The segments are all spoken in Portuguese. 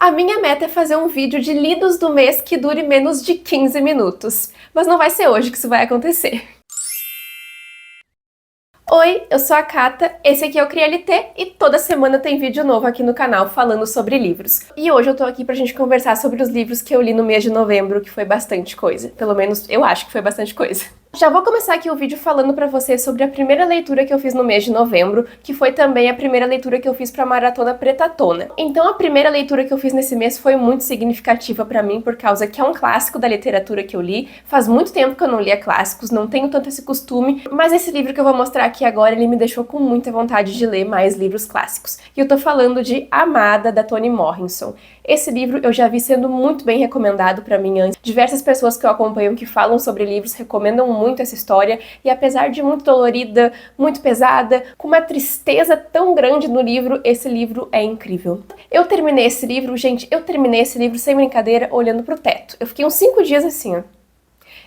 A minha meta é fazer um vídeo de lidos do mês que dure menos de 15 minutos. Mas não vai ser hoje que isso vai acontecer. Oi, eu sou a Kata, esse aqui é o CriaLT e toda semana tem vídeo novo aqui no canal falando sobre livros. E hoje eu tô aqui pra gente conversar sobre os livros que eu li no mês de novembro, que foi bastante coisa. Pelo menos eu acho que foi bastante coisa. Já vou começar aqui o vídeo falando pra vocês sobre a primeira leitura que eu fiz no mês de novembro, que foi também a primeira leitura que eu fiz pra Maratona Pretatona. Então a primeira leitura que eu fiz nesse mês foi muito significativa pra mim, por causa que é um clássico da literatura que eu li. Faz muito tempo que eu não lia clássicos, não tenho tanto esse costume, mas esse livro que eu vou mostrar aqui agora, ele me deixou com muita vontade de ler mais livros clássicos. E eu tô falando de Amada, da Toni Morrison. Esse livro eu já vi sendo muito bem recomendado pra mim antes. Diversas pessoas que eu acompanho que falam sobre livros recomendam muito essa história, e apesar de muito dolorida, muito pesada, com uma tristeza tão grande no livro, esse livro é incrível. Eu terminei esse livro, gente, sem brincadeira, olhando pro teto. Eu fiquei uns 5 dias assim, ó.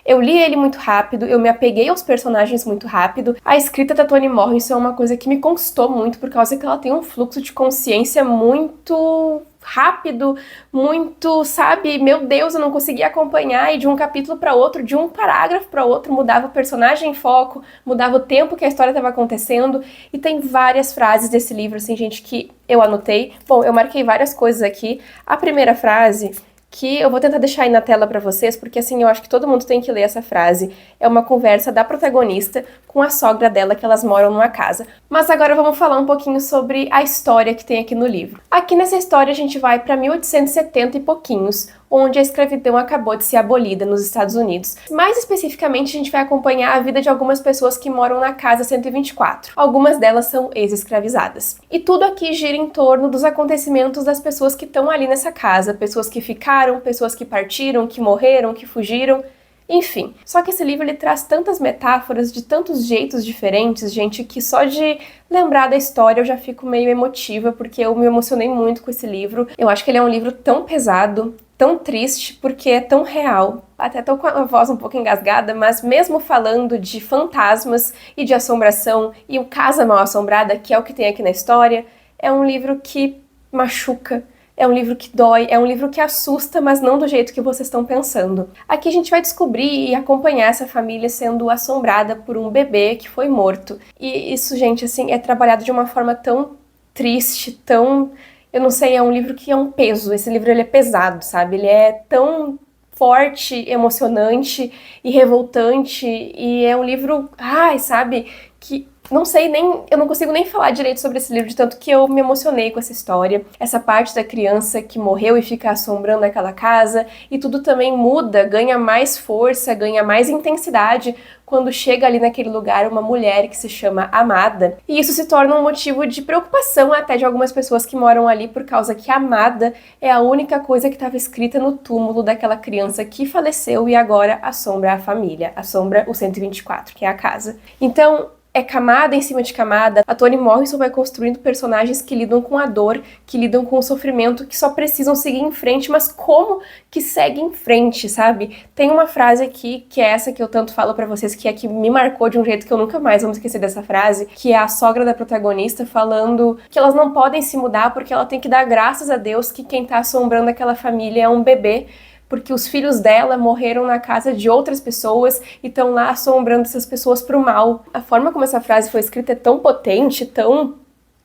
Eu li ele muito rápido, eu me apeguei aos personagens muito rápido. A escrita da Toni Morrison é uma coisa que me conquistou muito, por causa que ela tem um fluxo de consciência muito rápido, muito, sabe, meu Deus, eu não conseguia acompanhar, e de um capítulo para outro, de um parágrafo para outro, mudava o personagem em foco, mudava o tempo que a história estava acontecendo, e tem várias frases desse livro, assim, gente, que eu anotei. Bom, eu marquei várias coisas aqui. A primeira frase, que eu vou tentar deixar aí na tela pra vocês, porque assim, eu acho que todo mundo tem que ler essa frase. É uma conversa da protagonista com a sogra dela, que elas moram numa casa. Mas agora vamos falar um pouquinho sobre a história que tem aqui no livro. Aqui nessa história a gente vai pra 1870 e pouquinhos, onde a escravidão acabou de ser abolida nos Estados Unidos. Mais especificamente, a gente vai acompanhar a vida de algumas pessoas que moram na Casa 124. Algumas delas são ex-escravizadas. E tudo aqui gira em torno dos acontecimentos das pessoas que estão ali nessa casa, pessoas que ficaram, pessoas que partiram, que morreram, que fugiram, enfim. Só que esse livro ele traz tantas metáforas de tantos jeitos diferentes, gente, que só de lembrar da história eu já fico meio emotiva, porque eu me emocionei muito com esse livro. Eu acho que ele é um livro tão pesado, tão triste, porque é tão real. Até tô com a voz um pouco engasgada, mas mesmo falando de fantasmas e de assombração e o Casa Mal Assombrada, que é o que tem aqui na história, é um livro que machuca. É um livro que dói, é um livro que assusta, mas não do jeito que vocês estão pensando. Aqui a gente vai descobrir e acompanhar essa família sendo assombrada por um bebê que foi morto. E isso, gente, assim, é trabalhado de uma forma tão triste, tão... Eu não sei, é um livro que é um peso. Esse livro, ele é pesado, sabe? Ele é tão forte, emocionante e revoltante. E é um livro, ai, sabe, que... Não sei nem, eu não consigo nem falar direito sobre esse livro, de tanto que eu me emocionei com essa história. Essa parte da criança que morreu e fica assombrando aquela casa, e tudo também muda, ganha mais força, ganha mais intensidade quando chega ali naquele lugar uma mulher que se chama Amada. E isso se torna um motivo de preocupação até de algumas pessoas que moram ali, por causa que Amada é a única coisa que estava escrita no túmulo daquela criança que faleceu e agora assombra a família, assombra o 124, que é a casa. Então, é camada em cima de camada. A Toni Morrison vai construindo personagens que lidam com a dor, que lidam com o sofrimento, que só precisam seguir em frente, mas como que segue em frente, sabe? Tem uma frase aqui, que é essa que eu tanto falo pra vocês, que é que me marcou de um jeito que eu nunca mais vou me esquecer dessa frase, que é a sogra da protagonista falando que elas não podem se mudar porque ela tem que dar graças a Deus que quem tá assombrando aquela família é um bebê, porque os filhos dela morreram na casa de outras pessoas e estão lá assombrando essas pessoas pro mal. A forma como essa frase foi escrita é tão potente, tão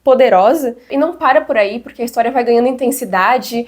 poderosa, e não para por aí, porque a história vai ganhando intensidade.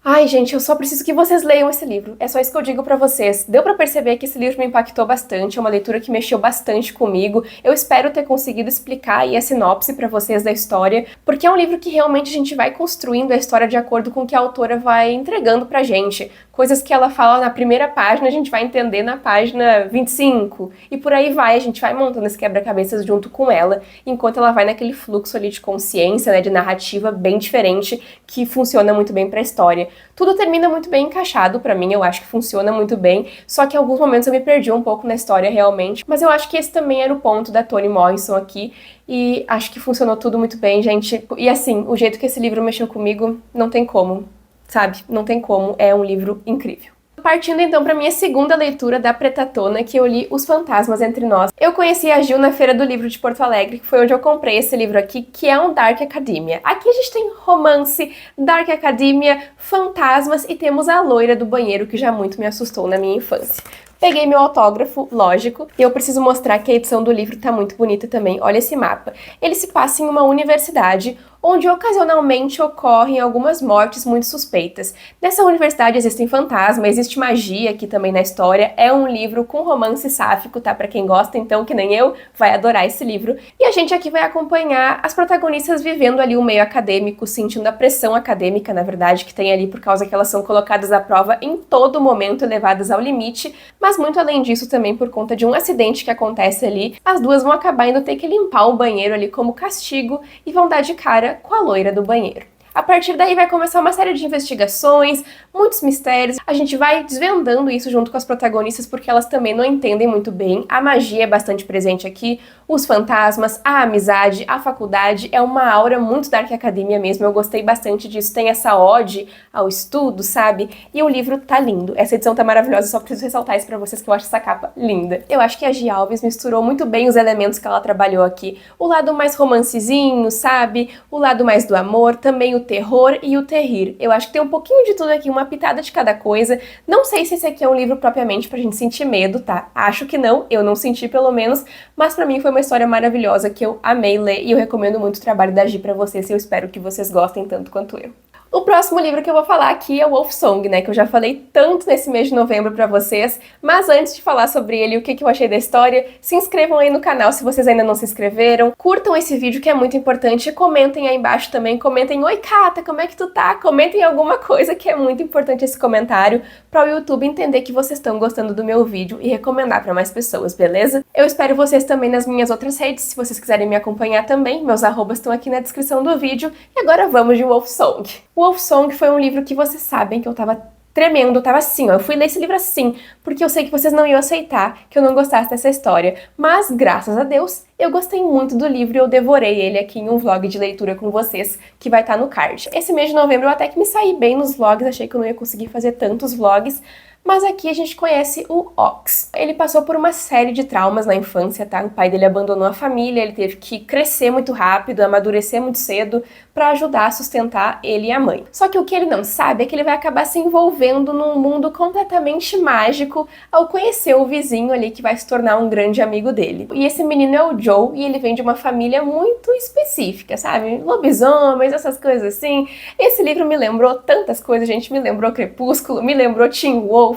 Ai, gente, eu só preciso que vocês leiam esse livro. É só isso que eu digo pra vocês. Deu pra perceber que esse livro me impactou bastante, é uma leitura que mexeu bastante comigo. Eu espero ter conseguido explicar aí a sinopse pra vocês da história, porque é um livro que realmente a gente vai construindo a história de acordo com o que a autora vai entregando pra gente. Coisas que ela fala na primeira página, a gente vai entender na página 25. E por aí vai, a gente vai montando esse quebra-cabeças junto com ela, enquanto ela vai naquele fluxo ali de consciência, né, de narrativa bem diferente, que funciona muito bem pra história. Tudo termina muito bem encaixado pra mim, eu acho que funciona muito bem, só que em alguns momentos eu me perdi um pouco na história realmente, mas eu acho que esse também era o ponto da Toni Morrison aqui, e acho que funcionou tudo muito bem, gente. E assim, o jeito que esse livro mexeu comigo, não tem como, sabe? Não tem como, é um livro incrível. Partindo então para minha segunda leitura da Pretatona, que eu li Os Fantasmas Entre Nós. Eu conheci a Gil na Feira do Livro de Porto Alegre, que foi onde eu comprei esse livro aqui, que é um Dark Academia. Aqui a gente tem romance, Dark Academia, fantasmas e temos a loira do banheiro, que já muito me assustou na minha infância. Peguei meu autógrafo, lógico, e eu preciso mostrar que a edição do livro tá muito bonita também. Olha esse mapa. Ele se passa em uma universidade onde ocasionalmente ocorrem algumas mortes muito suspeitas. Nessa universidade existem fantasmas, existe magia aqui também na história. É um livro com romance sáfico, tá? Pra quem gosta, então, que nem eu, vai adorar esse livro. E a gente aqui vai acompanhar as protagonistas vivendo ali o meio acadêmico, sentindo a pressão acadêmica, na verdade, que tem ali por causa que elas são colocadas à prova em todo momento, levadas ao limite, mas muito além disso também por conta de um acidente que acontece ali, as duas vão acabar indo ter que limpar o banheiro ali como castigo e vão dar de cara com a loira do banheiro. A partir daí vai começar uma série de investigações, muitos mistérios. A gente vai desvendando isso junto com as protagonistas porque elas também não entendem muito bem. A magia é bastante presente aqui, os fantasmas, a amizade, a faculdade. É uma aura muito Dark Academia mesmo. Eu gostei bastante disso. Tem essa ode ao estudo, sabe? E o livro tá lindo. Essa edição tá maravilhosa. Eu só preciso ressaltar isso pra vocês que eu acho essa capa linda. Eu acho que a Gi Alves misturou muito bem os elementos que ela trabalhou aqui. O lado mais romancezinho, sabe? O lado mais do amor, também o terror e o terrir. Eu acho que tem um pouquinho de tudo aqui, uma pitada de cada coisa. Não sei se esse aqui é um livro propriamente pra gente sentir medo, tá? Acho que não, eu não senti pelo menos, mas pra mim foi uma história maravilhosa que eu amei ler e eu recomendo muito o trabalho da Gi pra vocês e eu espero que vocês gostem tanto quanto eu. O próximo livro que eu vou falar aqui é o Wolf Song, né, que eu já falei tanto nesse mês de novembro pra vocês, mas antes de falar sobre ele e o que eu achei da história, se inscrevam aí no canal se vocês ainda não se inscreveram, curtam esse vídeo que é muito importante e comentem aí embaixo também, comentem: oi Cata, como é que tu tá? Comentem alguma coisa que é muito importante esse comentário para o YouTube entender que vocês estão gostando do meu vídeo e recomendar pra mais pessoas, beleza? Eu espero vocês também nas minhas outras redes, se vocês quiserem me acompanhar também, meus arrobas estão aqui na descrição do vídeo, e agora vamos de Wolf Song. Wolf Song foi um livro que vocês sabem que eu tava tremendo, eu tava assim, ó, eu fui ler esse livro assim, porque eu sei que vocês não iam aceitar que eu não gostasse dessa história, mas graças a Deus, eu gostei muito do livro e eu devorei ele aqui em um vlog de leitura com vocês, que vai estar no card. Esse mês de novembro eu até que me saí bem nos vlogs, achei que eu não ia conseguir fazer tantos vlogs, mas aqui a gente conhece o Ox. Ele passou por uma série de traumas na infância, tá? O pai dele abandonou a família, ele teve que crescer muito rápido, amadurecer muito cedo para ajudar a sustentar ele e a mãe. Só que o que ele não sabe é que ele vai acabar se envolvendo num mundo completamente mágico ao conhecer o vizinho ali que vai se tornar um grande amigo dele. E esse menino é o Joe e ele vem de uma família muito específica, sabe? Lobisomens, essas coisas assim. Esse livro me lembrou tantas coisas, gente. Me lembrou Crepúsculo, me lembrou Teen Wolf.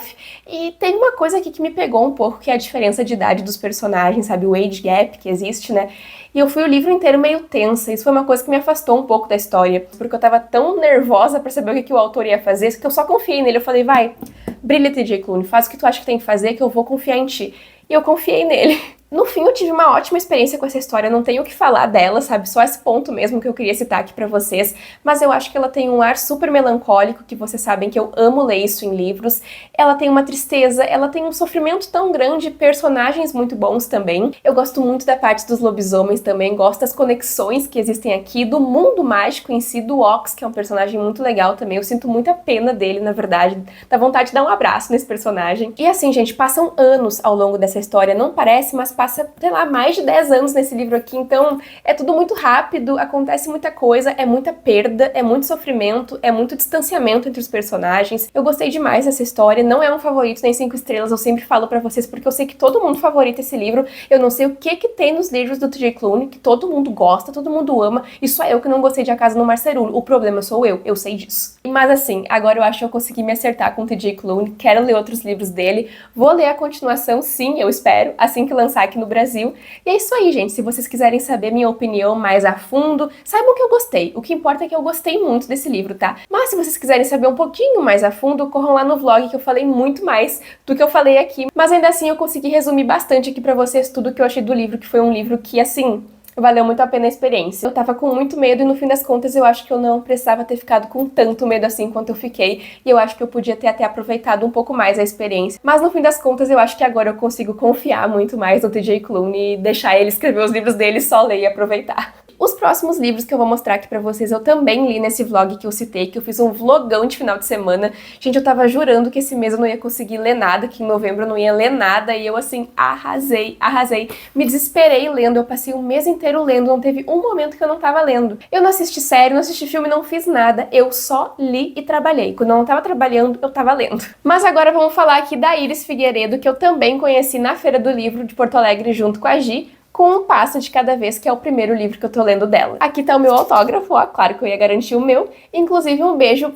E tem uma coisa aqui que me pegou um pouco, que é a diferença de idade dos personagens, sabe? O age gap que existe, né? E eu fui o livro inteiro meio tensa. Isso foi uma coisa que me afastou um pouco da história, porque eu tava tão nervosa pra saber o que o autor ia fazer, que eu só confiei nele. Eu falei: vai, brilha, TJ Klune, faz o que tu acha que tem que fazer, que eu vou confiar em ti. E eu confiei nele. No fim, eu tive uma ótima experiência com essa história, não tenho o que falar dela, sabe? Só esse ponto mesmo que eu queria citar aqui pra vocês, mas eu acho que ela tem um ar super melancólico, que vocês sabem que eu amo ler isso em livros. Ela tem uma tristeza, ela tem um sofrimento tão grande, personagens muito bons também. Eu gosto muito da parte dos lobisomens também, gosto das conexões que existem aqui, do mundo mágico em si, do Ox, que é um personagem muito legal também. Eu sinto muita pena dele, na verdade, dá vontade de dar um abraço nesse personagem. E assim, gente, passam anos ao longo dessa história, não parece, mas passa, sei lá, mais de 10 anos nesse livro aqui, então é tudo muito rápido, acontece muita coisa, é muita perda, é muito sofrimento, é muito distanciamento entre os personagens. Eu gostei demais dessa história, não é um favorito nem 5 estrelas, eu sempre falo pra vocês, porque eu sei que todo mundo favorita esse livro, eu não sei o que que tem nos livros do TJ Klune, que todo mundo gosta, todo mundo ama, e só eu que não gostei de A Casa no Marcerulo, o problema sou eu sei disso. Mas assim, agora eu acho que eu consegui me acertar com o TJ Klune, quero ler outros livros dele, vou ler a continuação, sim, eu espero, assim que lançar aqui no Brasil. E é isso aí, gente. Se vocês quiserem saber minha opinião mais a fundo, saibam que eu gostei. O que importa é que eu gostei muito desse livro, tá? Mas se vocês quiserem saber um pouquinho mais a fundo, corram lá no vlog que eu falei muito mais do que eu falei aqui. Mas ainda assim eu consegui resumir bastante aqui pra vocês tudo que eu achei do livro, que foi um livro que, assim, valeu muito a pena a experiência. Eu tava com muito medo e no fim das contas eu acho que eu não precisava ter ficado com tanto medo assim quanto eu fiquei. E eu acho que eu podia ter até aproveitado um pouco mais a experiência. Mas no fim das contas eu acho que agora eu consigo confiar muito mais no TJ Klune e deixar ele escrever os livros dele, só ler e aproveitar. Os próximos livros que eu vou mostrar aqui pra vocês eu também li nesse vlog que eu citei, que eu fiz um vlogão de final de semana. Gente, eu tava jurando que esse mês eu não ia conseguir ler nada, que em novembro eu não ia ler nada, e eu assim, arrasei. Me desesperei lendo, eu passei o mês inteiro lendo, não teve um momento que eu não tava lendo. Eu não assisti série, não assisti filme, não fiz nada, eu só li e trabalhei. Quando eu não tava trabalhando, eu tava lendo. Mas agora vamos falar aqui da Iris Figueiredo, que eu também conheci na Feira do Livro de Porto Alegre junto com a Gi, com Um Passo de Cada Vez, que é o primeiro livro que eu tô lendo dela. Aqui tá o meu autógrafo, ó, claro que eu ia garantir o meu. Inclusive um beijo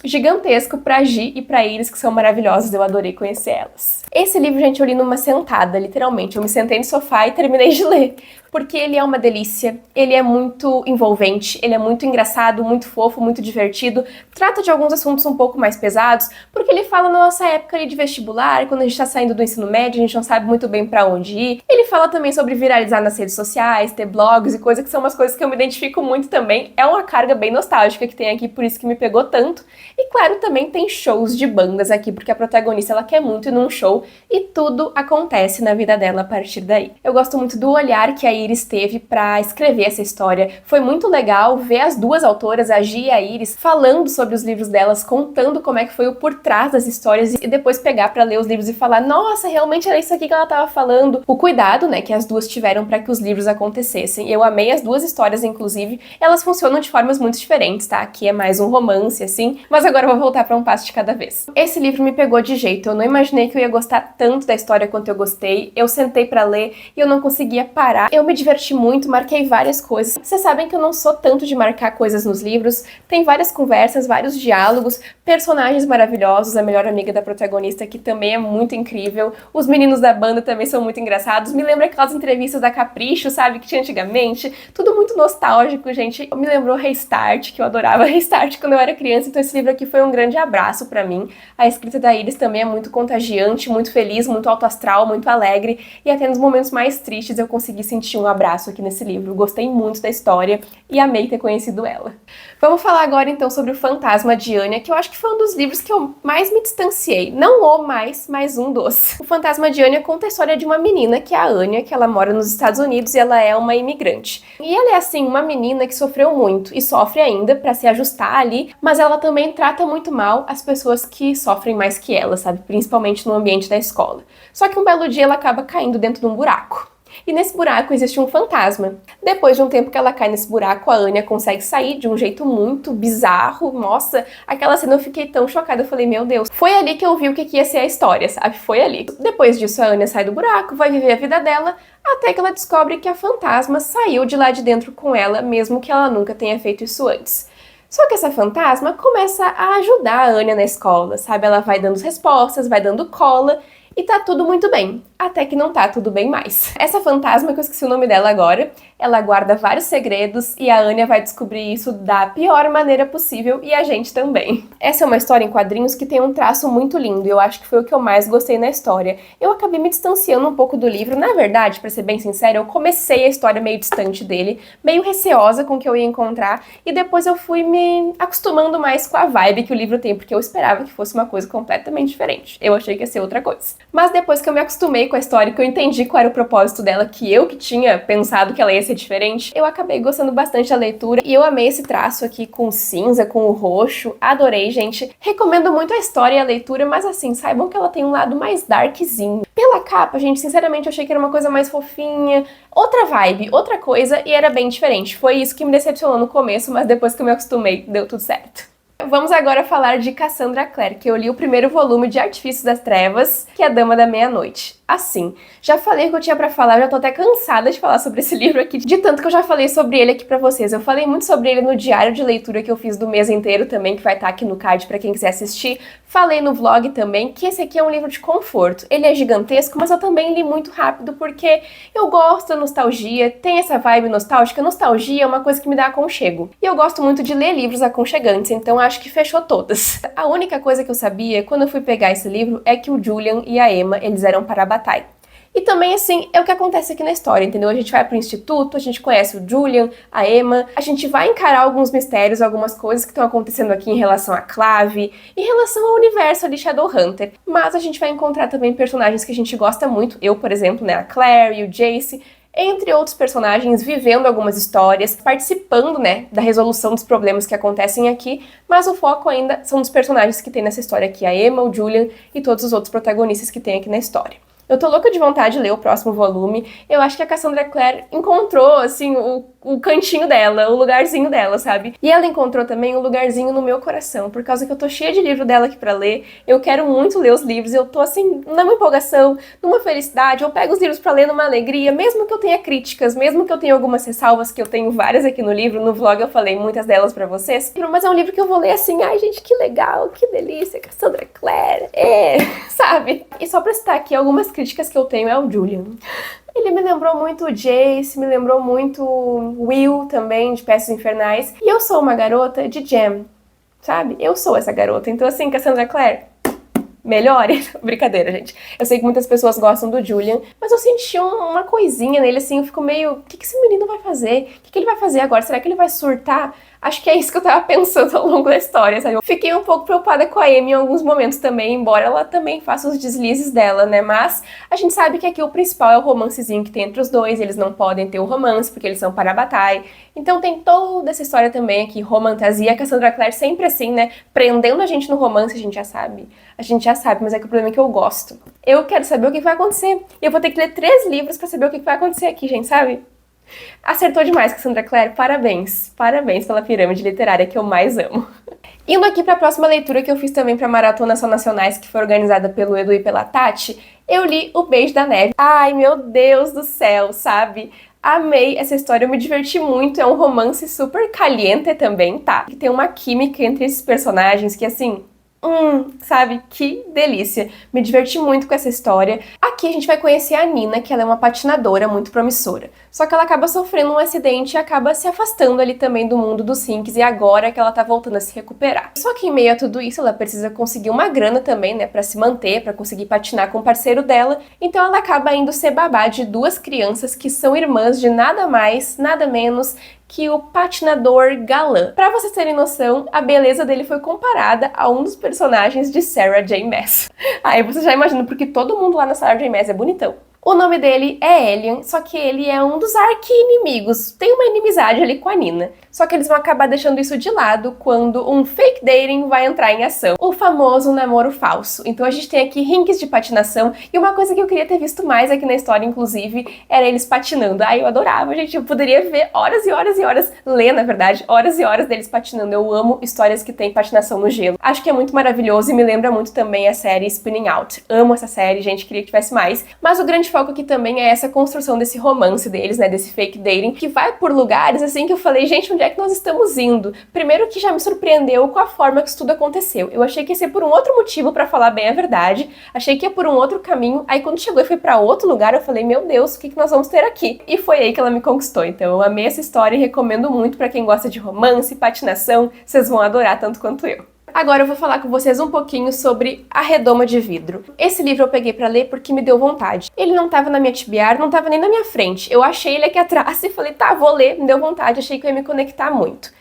gigantesco pra Gi e pra Iris, que são maravilhosas, eu adorei conhecer elas. Esse livro, gente, eu li numa sentada, literalmente. Eu me sentei no sofá e terminei de ler, porque ele é uma delícia, ele é muito envolvente, ele é muito engraçado, muito fofo, muito divertido, trata de alguns assuntos um pouco mais pesados, porque ele fala na nossa época ali de vestibular, quando a gente tá saindo do ensino médio, a gente não sabe muito bem pra onde ir. Ele fala também sobre viralizar nas redes sociais, ter blogs e coisa que são umas coisas que eu me identifico muito também. É uma carga bem nostálgica que tem aqui, por isso que me pegou tanto. E claro, também tem shows de bandas aqui, porque a protagonista ela quer muito ir num show e tudo acontece na vida dela a partir daí. Eu gosto muito do olhar que a Iris teve pra escrever essa história. Foi muito legal ver as duas autoras, a Gi e a Iris, falando sobre os livros delas, contando como é que foi o por trás das histórias e depois pegar pra ler os livros e falar, nossa, realmente era isso aqui que ela tava falando. O cuidado, né, que as duas tiveram pra que os livros acontecessem. Eu amei as duas histórias, inclusive. Elas funcionam de formas muito diferentes, tá? Aqui é mais um romance, assim, mas agora eu vou voltar pra Um Passo de Cada Vez. Esse livro me pegou de jeito. Eu não imaginei que eu ia gostar tanto da história quanto eu gostei. Eu sentei pra ler e eu não conseguia parar. Eu me diverti muito, marquei várias coisas. Vocês sabem que eu não sou tanto de marcar coisas nos livros. Tem várias conversas, vários diálogos, personagens maravilhosos, a melhor amiga da protagonista, que também é muito incrível. Os meninos da banda também são muito engraçados. Me lembra aquelas entrevistas da Capricho, sabe, que tinha antigamente. Tudo muito nostálgico, gente. Me lembrou Restart, que eu adorava Restart quando eu era criança. Então esse livro aqui foi um grande abraço pra mim. A escrita da Iris também é muito contagiante, muito feliz, muito alto astral, muito alegre. E até nos momentos mais tristes eu consegui sentir um abraço aqui nesse livro. Gostei muito da história e amei ter conhecido ela. Vamos falar agora então sobre O Fantasma de Anya, que eu acho que foi um dos livros que eu mais me distanciei. Não o mais, mas um dos. O Fantasma de Anya conta a história de uma menina, que é a Anya, que ela mora nos Estados Unidos e ela é uma imigrante. E ela é assim, uma menina que sofreu muito e sofre ainda pra se ajustar ali, mas ela também trata muito mal as pessoas que sofrem mais que ela, sabe? Principalmente no ambiente da escola. Só que um belo dia ela acaba caindo dentro de um buraco. E nesse buraco existe um fantasma. Depois de um tempo que ela cai nesse buraco, a Anya consegue sair de um jeito muito bizarro. Nossa, aquela cena eu fiquei tão chocada, eu falei, meu Deus. Foi ali que eu vi o que ia ser a história, sabe? Foi ali. Depois disso, a Anya sai do buraco, vai viver a vida dela, até que ela descobre que a fantasma saiu de lá de dentro com ela, mesmo que ela nunca tenha feito isso antes. Só que essa fantasma começa a ajudar a Anya na escola, sabe? Ela vai dando respostas, vai dando cola, e tá tudo muito bem, até que não tá tudo bem mais. Essa fantasma, que eu esqueci o nome dela agora, ela guarda vários segredos e a Anya vai descobrir isso da pior maneira possível e a gente também. Essa é uma história em quadrinhos que tem um traço muito lindo e eu acho que foi o que eu mais gostei na história. Eu acabei me distanciando um pouco do livro, na verdade, pra ser bem sincera, eu comecei a história meio distante dele, meio receosa com o que eu ia encontrar e depois eu fui me acostumando mais com a vibe que o livro tem, porque eu esperava que fosse uma coisa completamente diferente. Eu achei que ia ser outra coisa. Mas depois que eu me acostumei com a história, que eu entendi qual era o propósito dela, que eu que tinha pensado que ela ia ser diferente, eu acabei gostando bastante da leitura e eu amei esse traço aqui com o cinza, com o roxo, adorei, gente. Recomendo muito a história e a leitura, mas assim, saibam que ela tem um lado mais darkzinho. Pela capa, gente, sinceramente eu achei que era uma coisa mais fofinha, outra vibe, outra coisa, e era bem diferente. Foi isso que me decepcionou no começo, mas depois que eu me acostumei, deu tudo certo. Vamos agora falar de Cassandra Clare, que eu li o primeiro volume de Artifícios das Trevas, que é a Dama da Meia-Noite. Assim, já falei o que eu tinha pra falar, já tô até cansada de falar sobre esse livro aqui, de tanto que eu já falei sobre ele aqui pra vocês. Eu falei muito sobre ele no diário de leitura que eu fiz do mês inteiro também, que vai estar aqui no card pra quem quiser assistir. Falei no vlog também que esse aqui é um livro de conforto. Ele é gigantesco, mas eu também li muito rápido porque eu gosto da nostalgia, tem essa vibe nostálgica. Nostalgia é uma coisa que me dá aconchego. E eu gosto muito de ler livros aconchegantes, então acho que fechou todas. A única coisa que eu sabia quando eu fui pegar esse livro é que o Julian e a Emma, eles eram para a batalha. E também, assim, é o que acontece aqui na história, entendeu? A gente vai pro instituto, a gente conhece o Julian, a Emma, a gente vai encarar alguns mistérios, algumas coisas que estão acontecendo aqui em relação à Clave, em relação ao universo ali Shadowhunter. Mas a gente vai encontrar também personagens que a gente gosta muito. Eu, por exemplo, né, a Claire e o Jace. entre outros personagens, vivendo algumas histórias, participando, né, da resolução dos problemas que acontecem aqui, mas o foco ainda são os personagens que tem nessa história aqui, a Emma, o Julian e todos os outros protagonistas que tem aqui na história. Eu tô louca de vontade de ler o próximo volume. Eu acho que a Cassandra Clare encontrou, assim, o cantinho dela, o lugarzinho dela, sabe? E ela encontrou também um lugarzinho no meu coração, por causa que eu tô cheia de livro dela aqui pra ler. Eu quero muito ler os livros, eu tô, assim, numa empolgação, numa felicidade. Eu pego os livros pra ler numa alegria, mesmo que eu tenha críticas, mesmo que eu tenha algumas ressalvas, que eu tenho várias aqui no livro. No vlog eu falei muitas delas pra vocês. Mas é um livro que eu vou ler assim, ai, gente, que legal, que delícia, Cassandra Clare, sabe? E só pra citar aqui algumas críticas que eu tenho é o Julian. Ele me lembrou muito o Jace, me lembrou muito o Will também, de Peças Infernais. E eu sou uma garota de Gem, sabe? Eu sou essa garota. Então, assim, Cassandra Clare, melhore. Brincadeira, gente. Eu sei que muitas pessoas gostam do Julian, mas eu senti uma coisinha nele, assim, eu fico meio... O que esse menino vai fazer? O que ele vai fazer agora? Será que ele vai surtar? Acho que é isso que eu tava pensando ao longo da história, sabe? Eu fiquei um pouco preocupada com a Amy em alguns momentos também, embora ela também faça os deslizes dela, né? Mas a gente sabe que aqui o principal é o romancezinho que tem entre os dois, eles não podem ter o romance porque eles são Parabatai. Então tem toda essa história também aqui, romantasia, a Cassandra Clare sempre assim, né? Prendendo a gente no romance, a gente já sabe. A gente já sabe, mas é que o problema é que eu gosto. Eu quero saber o que vai acontecer. E eu vou ter que ler 3 livros pra saber o que vai acontecer aqui, gente, sabe? Acertou demais, Cassandra Clare, parabéns. Parabéns pela pirâmide literária que eu mais amo. Indo aqui para a próxima leitura que eu fiz também para Maratona Só Nacionais, que foi organizada pelo Edu e pela Tati, eu li O Beijo da Neve. Ai, meu Deus do céu, sabe? Amei essa história, eu me diverti muito, é um romance super caliente também, tá? Tem uma química entre esses personagens que, assim... sabe? Que delícia. Me diverti muito com essa história. Aqui a gente vai conhecer a Nina, que ela é uma patinadora muito promissora. Só que ela acaba sofrendo um acidente e acaba se afastando ali também do mundo dos rinks, e agora é que ela tá voltando a se recuperar. Só que em meio a tudo isso, ela precisa conseguir uma grana também, né, pra se manter, pra conseguir patinar com o parceiro dela. Então ela acaba indo ser babá de 2 crianças que são irmãs de nada mais, nada menos que o patinador galã. Pra vocês terem noção, a beleza dele foi comparada a um dos personagens de Sarah J. Maas. Aí você já imagina, porque todo mundo lá na Sarah J. Maas é bonitão. O nome dele é Elian, só que ele é um dos arqui-inimigos. Tem uma inimizade ali com a Nina. Só que eles vão acabar deixando isso de lado quando um fake dating vai entrar em ação. O famoso namoro falso. Então a gente tem aqui rinks de patinação. E uma coisa que eu queria ter visto mais aqui na história, inclusive, era eles patinando. Ai, eu adorava, gente. Eu poderia ver horas e horas e horas, ler, na verdade, horas e horas deles patinando. Eu amo histórias que tem patinação no gelo. Acho que é muito maravilhoso e me lembra muito também a série Spinning Out. Amo essa série, gente. Queria que tivesse mais. Mas o grande foco aqui também é essa construção desse romance deles, né, desse fake dating, que vai por lugares assim que eu falei, gente, onde é que nós estamos indo? Primeiro que já me surpreendeu com a forma que isso tudo aconteceu. Eu achei que ia ser por um outro motivo, pra falar bem a verdade, achei que ia por um outro caminho, aí quando chegou e foi pra outro lugar, eu falei, meu Deus, o que nós vamos ter aqui? E foi aí que ela me conquistou, então eu amei essa história e recomendo muito pra quem gosta de romance, patinação, vocês vão adorar tanto quanto eu. Agora eu vou falar com vocês um pouquinho sobre A Redoma de Vidro. Esse livro eu peguei pra ler porque me deu vontade. Ele não tava na minha TBR, não tava nem na minha frente. Eu achei ele aqui atrás e falei, tá, vou ler, me deu vontade, achei que eu ia me conectar muito.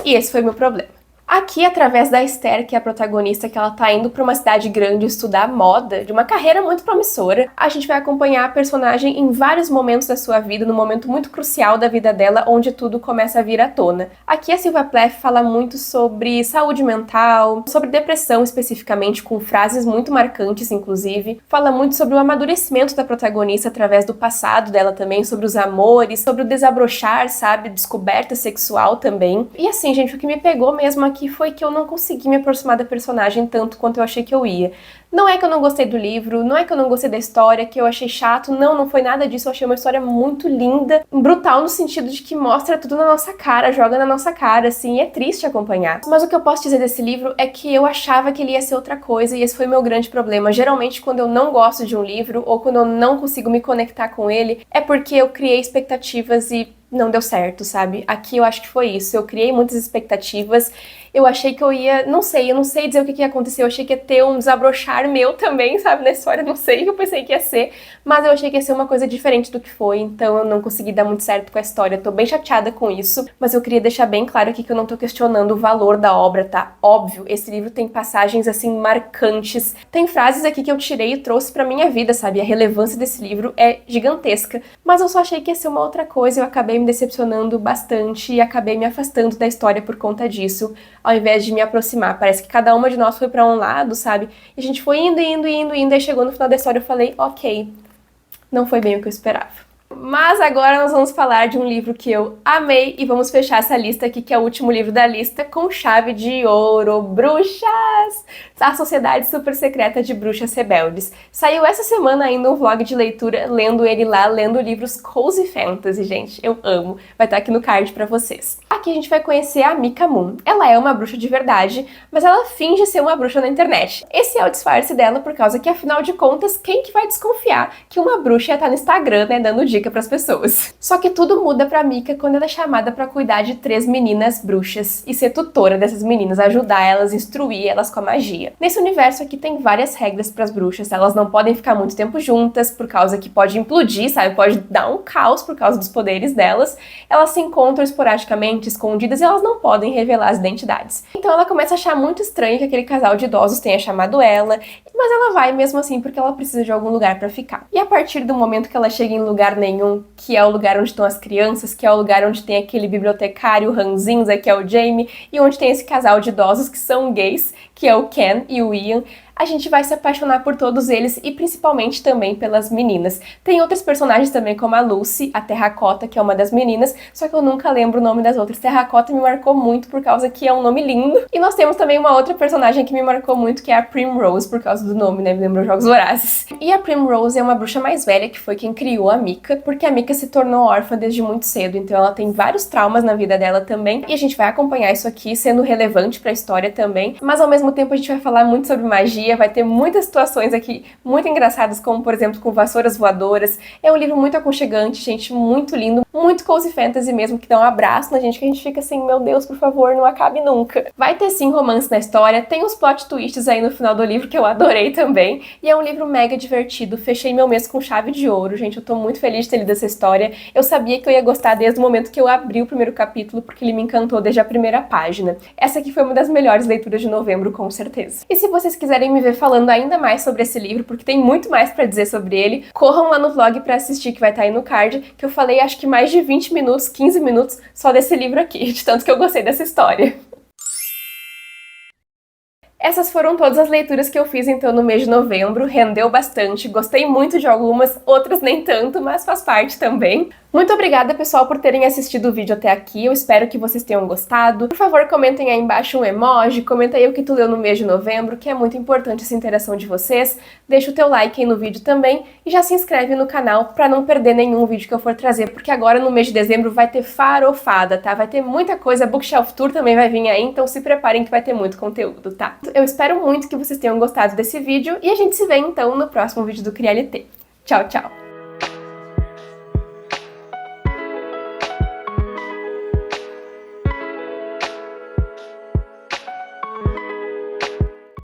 E esse foi o meu problema. Aqui, através da Esther, que é a protagonista, que ela tá indo pra uma cidade grande estudar moda, de uma carreira muito promissora, a gente vai acompanhar a personagem em vários momentos da sua vida, num momento muito crucial da vida dela, onde tudo começa a vir à tona. Aqui a Sylvia Plath fala muito sobre saúde mental, sobre depressão especificamente, com frases muito marcantes, inclusive. Fala muito sobre o amadurecimento da protagonista através do passado dela também, sobre os amores, sobre o desabrochar, sabe? Descoberta sexual também. E assim, gente, o que me pegou mesmo aqui foi que eu não consegui me aproximar da personagem tanto quanto eu achei que eu ia. Não é que eu não gostei do livro, não é que eu não gostei da história, que eu achei chato, não foi nada disso, eu achei uma história muito linda, brutal no sentido de que mostra tudo na nossa cara, joga na nossa cara, assim, e é triste acompanhar. Mas o que eu posso dizer desse livro é que eu achava que ele ia ser outra coisa, e esse foi o meu grande problema. Geralmente, quando eu não gosto de um livro, ou quando eu não consigo me conectar com ele, é porque eu criei expectativas e não deu certo, sabe? Aqui eu acho que foi isso. Eu criei muitas expectativas. Eu achei que eu ia, eu não sei dizer o que ia acontecer. Eu achei que ia ter um desabrochar meu também, sabe, na história. Não sei o que eu pensei que ia ser, mas eu achei que ia ser uma coisa diferente do que foi, então eu não consegui dar muito certo com a história. Tô bem chateada com isso, mas eu queria deixar bem claro aqui que eu não tô questionando o valor da obra, tá? Óbvio, esse livro tem passagens, assim, marcantes. Tem frases aqui que eu tirei e trouxe pra minha vida, sabe? A relevância desse livro é gigantesca, mas eu só achei que ia ser uma outra coisa. Eu acabei me decepcionando bastante e acabei me afastando da história por conta disso, ao invés de me aproximar. Parece que cada uma de nós foi pra um lado, sabe? E a gente foi indo, aí chegou no final da história eu falei, ok, não foi bem o que eu esperava. Mas agora nós vamos falar de um livro que eu amei e vamos fechar essa lista aqui, que é o último livro da lista, com chave de ouro, Bruxas! A Sociedade Super Secreta de Bruxas Rebeldes. Saiu essa semana ainda um vlog de leitura, lendo ele lá, lendo livros cozy fantasy, gente, eu amo. Vai estar aqui no card pra vocês. Aqui a gente vai conhecer a Mika Moon. Ela é uma bruxa de verdade, mas ela finge ser uma bruxa na internet. Esse é o disfarce dela por causa que, afinal de contas, quem que vai desconfiar que uma bruxa ia estar no Instagram, né, dando dica para as pessoas. Só que tudo muda pra Mika quando ela é chamada para cuidar de 3 meninas bruxas e ser tutora dessas meninas, ajudar elas, instruir elas com a magia. Nesse universo aqui tem várias regras para as bruxas. Elas não podem ficar muito tempo juntas por causa que pode implodir, sabe? Pode dar um caos por causa dos poderes delas. Elas se encontram esporadicamente, escondidas, e elas não podem revelar as identidades. Então ela começa a achar muito estranho que aquele casal de idosos tenha chamado ela, mas ela vai mesmo assim porque ela precisa de algum lugar para ficar. E a partir do momento que ela chega em lugar nenhum, que é o lugar onde estão as crianças, que é o lugar onde tem aquele bibliotecário ranzinza, que é o Jamie, e onde tem esse casal de idosos que são gays, que é o Ken e o Ian, a gente vai se apaixonar por todos eles e principalmente também pelas meninas. Tem outros personagens também, como a Lucy, a Terracota, que é uma das meninas, só que eu nunca lembro o nome das outras. Terracota me marcou muito por causa que é um nome lindo. E nós temos também uma outra personagem que me marcou muito, que é a Primrose, por causa do nome, né? Me lembrou Jogos Vorazes. E a Primrose é uma bruxa mais velha, que foi quem criou a Mika, porque a Mika se tornou órfã desde muito cedo, então ela tem vários traumas na vida dela também, e a gente vai acompanhar isso aqui, sendo relevante pra história também, mas ao mesmo tempo a gente vai falar muito sobre magia. Vai ter muitas situações aqui muito engraçadas, como por exemplo com vassouras voadoras. É um livro muito aconchegante, gente, muito lindo, muito cozy fantasy mesmo, que dá um abraço na gente, que a gente fica assim, meu Deus, por favor, não acabe nunca. Vai ter sim romance na história, tem uns plot twists aí no final do livro que eu adorei também, e é um livro mega divertido. Fechei meu mês com chave de ouro, gente, eu tô muito feliz de ter lido essa história. Eu sabia que eu ia gostar desde o momento que eu abri o primeiro capítulo, porque ele me encantou desde a primeira página. Essa aqui foi uma das melhores leituras de novembro, com certeza. E se vocês quiserem me ver falando ainda mais sobre esse livro, porque tem muito mais pra dizer sobre ele, corram lá no vlog pra assistir, que vai estar aí no card, que eu falei acho que mais de 20 minutos, 15 minutos só desse livro aqui, de tanto que eu gostei dessa história. Essas foram todas as leituras que eu fiz então no mês de novembro, rendeu bastante, gostei muito de algumas, outras nem tanto, mas faz parte também. Muito obrigada, pessoal, por terem assistido o vídeo até aqui, eu espero que vocês tenham gostado. Por favor, comentem aí embaixo um emoji, comenta aí o que tu leu no mês de novembro, que é muito importante essa interação de vocês. Deixa o teu like aí no vídeo também e já se inscreve no canal pra não perder nenhum vídeo que eu for trazer, porque agora no mês de dezembro vai ter farofada, tá? Vai ter muita coisa, Bookshelf Tour também vai vir aí, então se preparem que vai ter muito conteúdo, tá? Eu espero muito que vocês tenham gostado desse vídeo e a gente se vê então no próximo vídeo do CriaLT. Tchau, tchau!